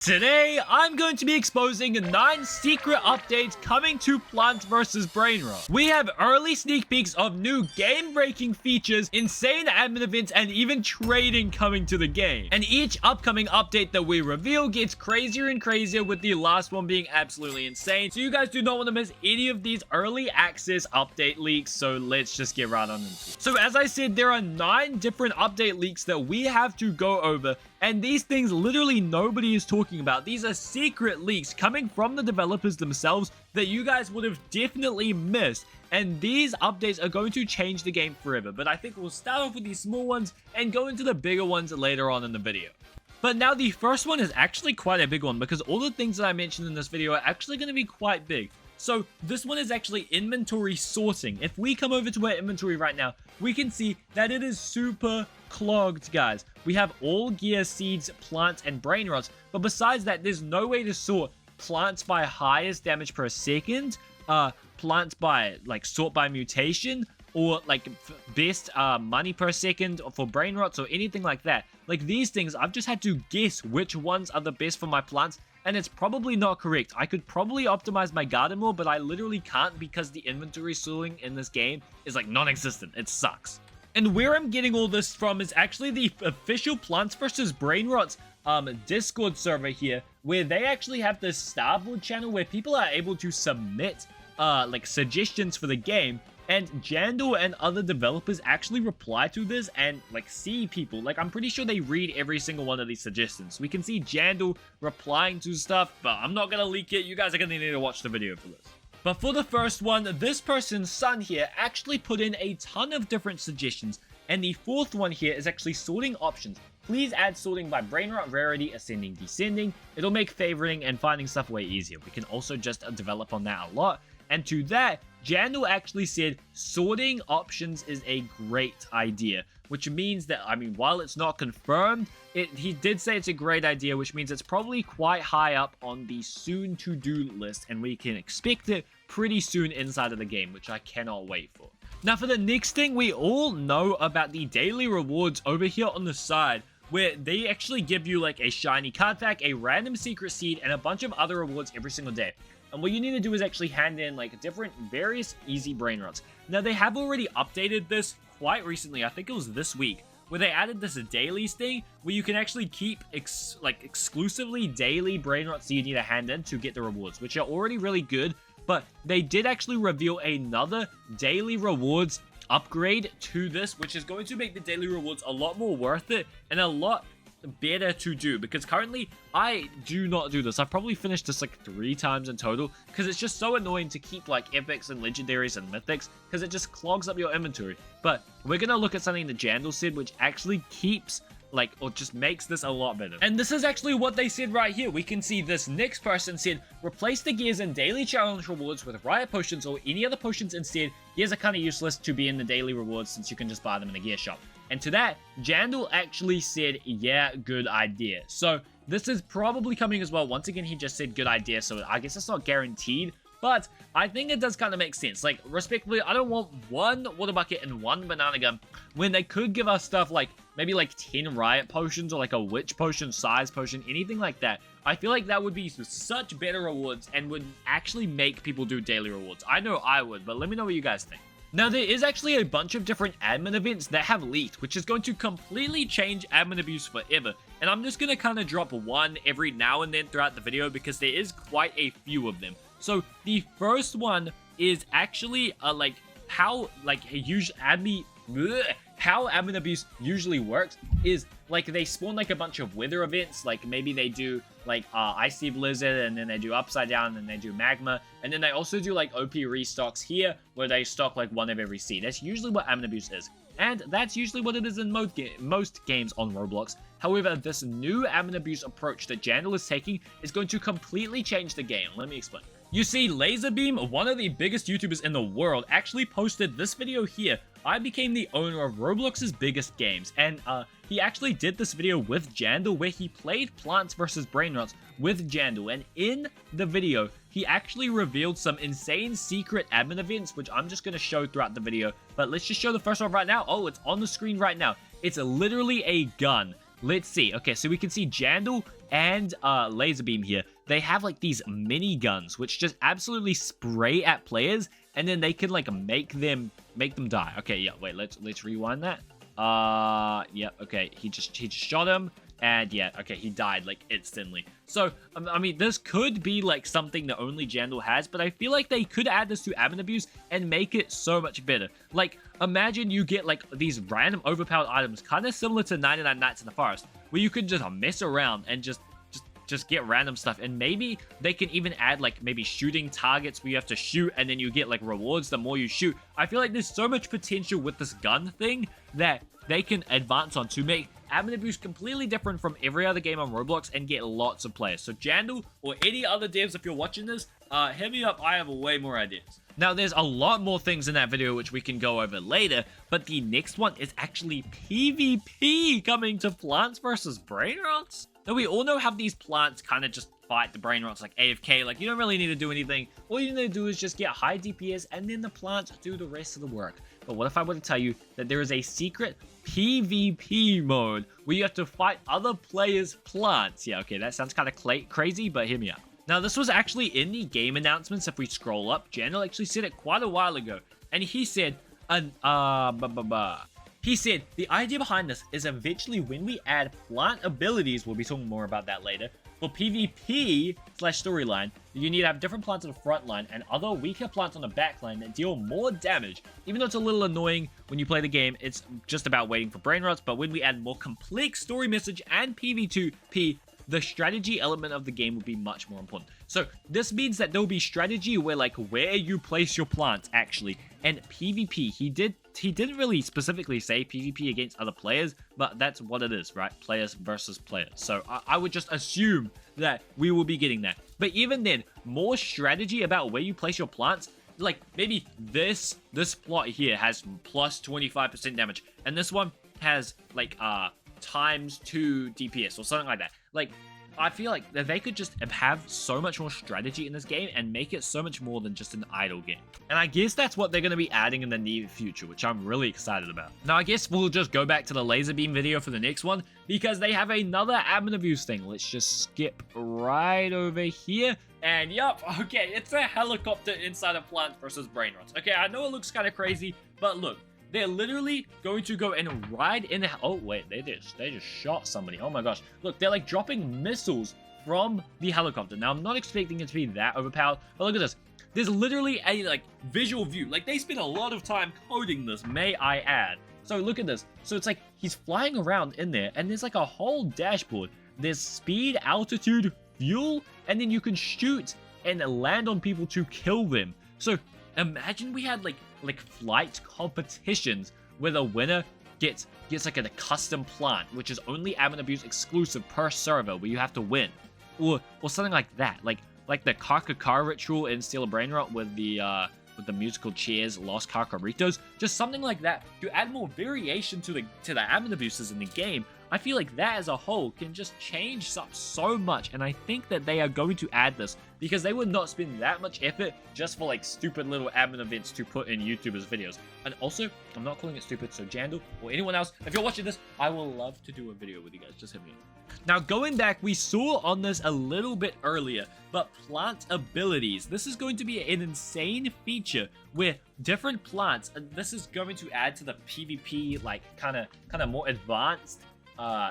Today, I'm going to be exposing 9 secret updates coming to Plants vs. Brainrot. We have early sneak peeks of new game-breaking features, insane admin events, and even trading coming to the game. And each upcoming update that we reveal gets crazier and crazier, with the last one being absolutely insane. So you guys do not want to miss any of these early access update leaks, so let's just get right on into it. So as I said, there are 9 different update leaks that we have to go over. And these things literally nobody is talking about. These are secret leaks coming from the developers themselves that you guys would have definitely missed. And these updates are going to change the game forever. But I think we'll start off with these small ones and go into the bigger ones later on in the video. But now the first one is actually quite a big one, because all the things that I mentioned in this video are actually going to be quite big. So this one is actually inventory sorting. If we come over to our inventory right now, we can see that it is super clogged, guys. We have all gear, seeds, plants, and brain rots, but besides that, there's no way to sort plants by highest damage per second, plants by sort by mutation, or best money per second for brain rots, or anything like that. Like these things, I've just had to guess which ones are the best for my plants, and it's probably not correct. I could probably optimize my garden more, but I literally can't, because the inventory sorting in this game is non-existent. It sucks. And where I'm getting all this from is actually the official Plants vs. Brainrots Discord server here, where they actually have this Starboard channel where people are able to submit suggestions for the game. And Jandal and other developers actually reply to this and see people. I'm pretty sure they read every single one of these suggestions. We can see Jandal replying to stuff, but I'm not gonna leak it. You guys are gonna need to watch the video for this. But for the first one, this person's son here actually put in a ton of different suggestions. And the fourth one here is actually sorting options. Please add sorting by brainrot rarity, ascending, descending. It'll make favoriting and finding stuff way easier. We can also just develop on that a lot. And to that, Jandal actually said sorting options is a great idea, which means that, while it's not confirmed, he did say it's a great idea, which means it's probably quite high up on the soon to-do list, and we can expect it pretty soon inside of the game, which I cannot wait for. Now for the next thing, we all know about the daily rewards over here on the side, where they actually give you a shiny card pack, a random secret seed, and a bunch of other rewards every single day. And what you need to do is actually hand in different various easy brain rots. Now they have already updated this quite recently. I think it was this week, where they added this dailies thing where you can actually keep exclusively daily brain rots you need to hand in to get the rewards, which are already really good. But they did actually reveal another daily rewards upgrade to this, which is going to make the daily rewards a lot more worth it and a lot better to do, because currently I do not do this. I've probably finished this 3 times in total, because it's just so annoying to keep epics and legendaries and mythics, because it just clogs up your inventory. But we're gonna look at something that Jandal said, which actually keeps or just makes this a lot better. And this is actually what they said right here. We can see this next person said, replace the gears in daily challenge rewards with riot potions or any other potions instead. Gears are kind of useless to be in the daily rewards since you can just buy them in the gear shop. And to that, Jandal actually said, yeah, good idea. So this is probably coming as well. Once again, he just said good idea, so I guess it's not guaranteed. But I think it does kind of make sense. Respectively, I don't want 1 water bucket and 1 banana gun when they could give us stuff maybe 10 riot potions, or a witch potion, size potion, anything like that. I feel like that would be such better rewards and would actually make people do daily rewards. I know I would, but let me know what you guys think. Now, there is actually a bunch of different admin events that have leaked, which is going to completely change admin abuse forever. And I'm just going to kind of drop one every now and then throughout the video, because there is quite a few of them. So the first one is actually how admin abuse usually works is they spawn a bunch of weather events. Maybe they do icy blizzard, and then they do upside down, and they do magma, and then they also do OP restocks here, where they stock 1 of every seed. That's usually what admin abuse is, and that's usually what it is in most games on Roblox. However, this new admin abuse approach that Jandal is taking is going to completely change the game. Let me explain. You see, Laserbeam, one of the biggest YouTubers in the world, actually posted this video here. I became the owner of Roblox's biggest games, and he actually did this video with Jandal, where he played Plants vs. Brainrots with Jandal, and in the video, he actually revealed some insane secret admin events, which I'm just going to show throughout the video. But let's just show the first one right now. Oh, it's on the screen right now. It's literally a gun let's see. Okay, so we can see Jandal and Laser Beam here. They have like these mini guns which just absolutely spray at players, and then they can like make them die. Okay, yeah, wait, let's rewind that. Yeah, okay, he just shot him, and yeah, okay, he died like instantly. So I mean, this could be like something that only Jandal has, but I feel like they could add this to admin abuse and make it so much better. Like, imagine you get like these random overpowered items, kind of similar to 99 Nights in the Forest, where you could just mess around and just get random stuff. And maybe they can even add like maybe shooting targets where you have to shoot and then you get like rewards the more you shoot. I feel like there's so much potential with this gun thing that they can advance on to make admin abuse completely different from every other game on Roblox and get lots of players. So Jandal or any other devs, if you're watching this, hit me up. I have way more ideas. Now, there's a lot more things in that video which we can go over later, but the next one is actually PvP coming to Plants vs. Brainrots. Now, we all know how these plants kind of just fight the Brainrots like AFK. Like, you don't really need to do anything. All you need to do is just get high DPS, and then the plants do the rest of the work. But what if I were to tell you that there is a secret PvP mode where you have to fight other players' plants? Yeah, okay, that sounds kind of crazy, but hear me out. Now, this was actually in the game announcements. If we scroll up, Jandal actually said it quite a while ago, and he said, he said, the idea behind this is eventually when we add plant abilities, we'll be talking more about that later, for PvP/storyline, you need to have different plants on the front line and other weaker plants on the back line that deal more damage. Even though it's a little annoying when you play the game, it's just about waiting for Brainrots, but when we add more complex story message and PvP, the strategy element of the game will be much more important. So this means that there will be strategy where you place your plants actually, and PvP. He didn't really specifically say PvP against other players, but that's what it is, right? Players versus players. So I would just assume that we will be getting that. But even then, more strategy about where you place your plants. Like maybe this plot here has plus 25% damage, and this one has like ×2 DPS or something like that. Like, I feel like that they could just have so much more strategy in this game and make it so much more than just an idle game. And I guess that's what they're going to be adding in the near future, which I'm really excited about. Now, I guess we'll just go back to the laser beam video for the next one, because they have another admin abuse thing. Let's just skip right over here. And yup, okay, it's a helicopter inside of Plants vs. Brainrots. Okay, I know it looks kind of crazy, but look. They're literally going to go and ride in the... Oh, wait, they just shot somebody. Oh my gosh. Look, they're like dropping missiles from the helicopter. Now, I'm not expecting it to be that overpowered, but look at this. There's literally a like visual view. Like, they spent a lot of time coding this, may I add. So look at this. So it's like he's flying around in there, and there's like a whole dashboard. There's speed, altitude, fuel, and then you can shoot and land on people to kill them. So imagine we had like flight competitions where the winner gets like a custom plant, which is only admin abuse exclusive per server, where you have to win, or something like that, like the Car ritual in Steal a Brainrot with the musical chairs, Lost Carcaritos, just something like that to add more variation to the admin abuses in the game. I feel like that as a whole can just change up so much, and I think that they are going to add this because they would not spend that much effort just for like stupid little admin events to put in YouTubers' videos. And also, I'm not calling it stupid, so Jandal or anyone else, if you're watching this, I will love to do a video with you guys. Just hit me up. Now, going back, we saw on this a little bit earlier, but plant abilities. This is going to be an insane feature where different plants, and this is going to add to the PvP, like kind of more advanced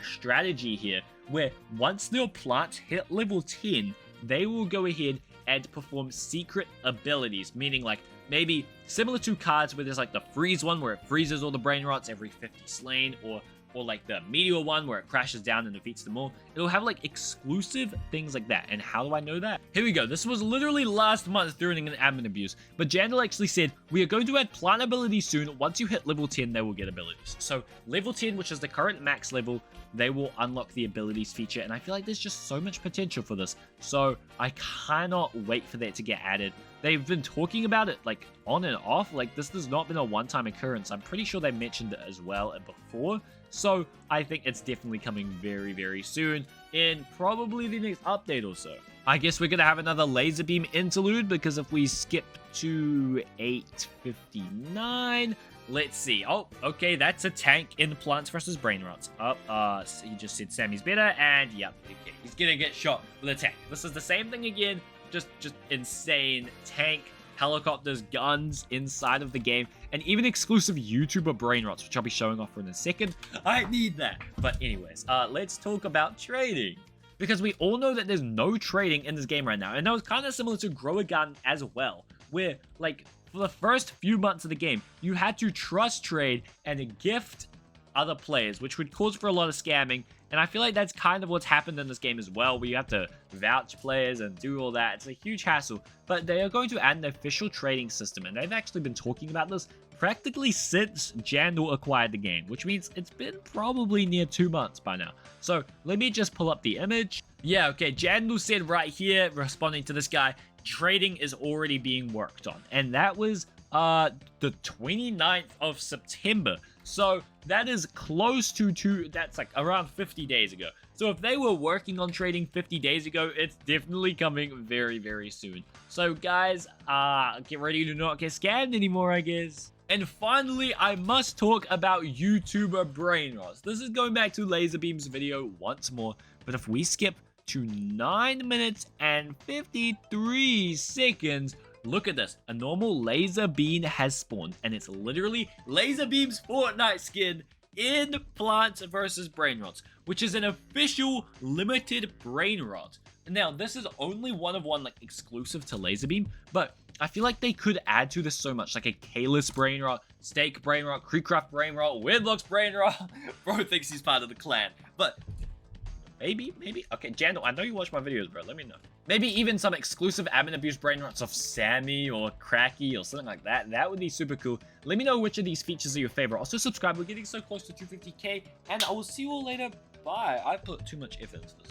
strategy here, where once their plants hit level 10, they will go ahead and perform secret abilities, meaning like maybe similar to cards where there's like the freeze one where it freezes all the Brainrots every 50 slain, or like the meteor one where it crashes down and defeats them all. It'll have like exclusive things like that. And how do I know that? Here we go. This was literally last month during an admin abuse, but Jandal actually said, we are going to add plant abilities soon. Once you hit level 10, they will get abilities. So level 10, which is the current max level, they will unlock the abilities feature. And I feel like there's just so much potential for this. So I cannot wait for that to get added. They've been talking about it like on and off. Like, this has not been a one-time occurrence. I'm pretty sure they mentioned it as well before. So I think it's definitely coming very, very soon in probably the next update or so. I guess we're going to have another laser beam interlude, because if we skip to 8:59, Let's see. Oh, okay, that's a tank in Plants vs. Brainrots. So he just said Sammy's better, and yep, okay, he's gonna get shot with a tank. This is the same thing again, just insane tank, helicopters, guns inside of the game, and even exclusive YouTuber Brainrots, which I'll be showing off in a second. I need that. But anyways, let's talk about trading. Because we all know that there's no trading in this game right now, and that was kind of similar to Grow a Gun as well, where, like, for the first few months of the game, you had to trust trade and gift other players, which would cause for a lot of scamming. And I feel like that's kind of what's happened in this game as well, where you have to vouch players and do all that. It's a huge hassle. But they are going to add an official trading system, and they've actually been talking about this practically since Jandal acquired the game, which means it's been probably near 2 months by now. So let me just pull up the image. Yeah, okay, Jandal said right here, responding to this guy, trading is already being worked on, and that was the 29th of September. So that is close to that's like around 50 days ago. So if they were working on trading 50 days ago, it's definitely coming very, very soon. So guys, get ready to not get scammed anymore, I guess. And finally, I must talk about YouTuber Brainrots. This is going back to Laserbeam's video once more, but if we skip to 9 minutes and 53 seconds, look at this. A normal laser beam has spawned, and it's literally Laserbeam's Fortnite skin in Plants vs. Brainrots, which is an official limited Brainrot. Now, this is only one of one, like, exclusive to Laserbeam, but I feel like they could add to this so much, like a Kalis Brainrot, Steak Brainrot, Creekcraft Brainrot, Weirdlocks Brainrot. Bro thinks he's part of the clan, but maybe. Okay, Jandal, I know you watch my videos, bro. Let me know. Maybe even some exclusive admin abuse Brainrots of Sammy or Cracky or something like that. That would be super cool. Let me know which of these features are your favorite. Also, subscribe. We're getting so close to 250k, and I will see you all later. Bye. I put too much effort into this.